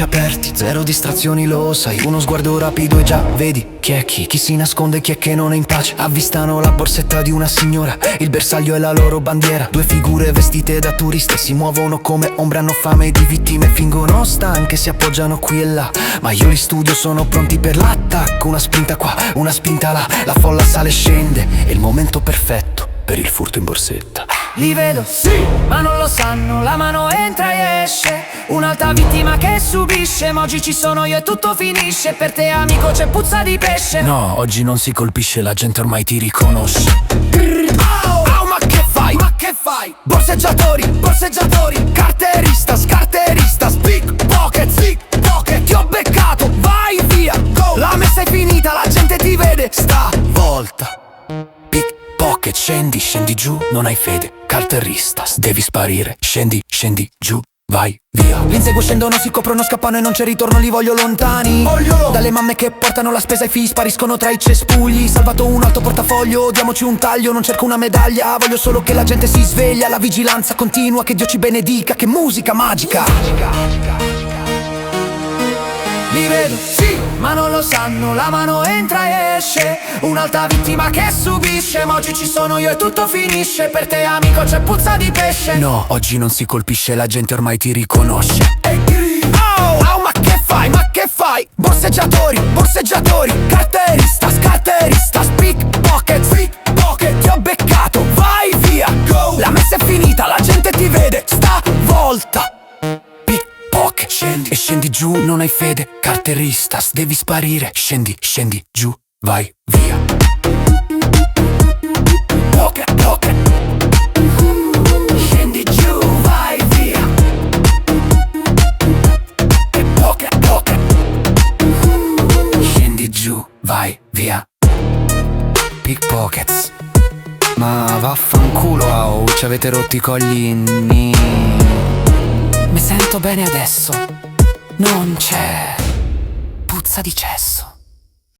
occhi aperti, zero distrazioni, lo sai. Uno sguardo rapido e già vedi chi è chi si nasconde, chi è che non è in pace. Avvistano la borsetta di una signora, il bersaglio è la loro bandiera. Due figure vestite da turiste si muovono come ombre, hanno fame di vittime, fingono stanche, si appoggiano qui e là. Ma io li studio, sono pronti per l'attacco. Una spinta qua, una spinta là, la folla sale e scende. È il momento perfetto per il furto in borsetta. Li vedo, sì, ma non lo sanno, la mano entra e esce. Un'altra vittima che subisce, ma oggi ci sono io e tutto finisce. Per te amico c'è puzza di pesce. No, oggi non si colpisce, la gente ormai ti riconosce. Oh, ma che fai? Ma che fai? Borseggiatori, borseggiatori, carterista, scarterista, pickpocket, ti ho beccato, vai via, go. La messa è finita, la gente ti vede, Stavolta pickpocket, scendi giù, non hai fede. Carterista, devi sparire, scendi giù, vai via. Li inseguo, scendono, si coprono, scappano e non c'è ritorno, li voglio lontani. Dalle mamme che portano la spesa, i figli spariscono tra i cespugli. Salvato un alto portafoglio, diamoci un taglio, non cerco una medaglia, voglio solo che la gente si sveglia. La vigilanza continua, che Dio ci benedica, che musica magica. Li vedo, sì, ma non lo sanno, la mano entra e esce. Un'altra vittima che subisce, ma oggi ci sono io e tutto finisce. Per te amico c'è puzza di pesce. No, oggi non si colpisce, la gente ormai ti riconosce. Oh, ma che fai? Ma che fai? Borseggiatori, borseggiatori, carterista, scarterista, pickpocket, ti ho beccato, vai via, go. La messa è finita, la gente ti vede, stavolta. Scendi giù, non hai fede. Carterista, devi sparire, scendi giù, vai via. Pocket. Scendi giù, vai via. Pocket. Scendi giù, vai via. Pickpockets. Ma vaffanculo, au, ci avete rotti i coglini. Mi sento bene adesso. Non c'è puzza di cesso.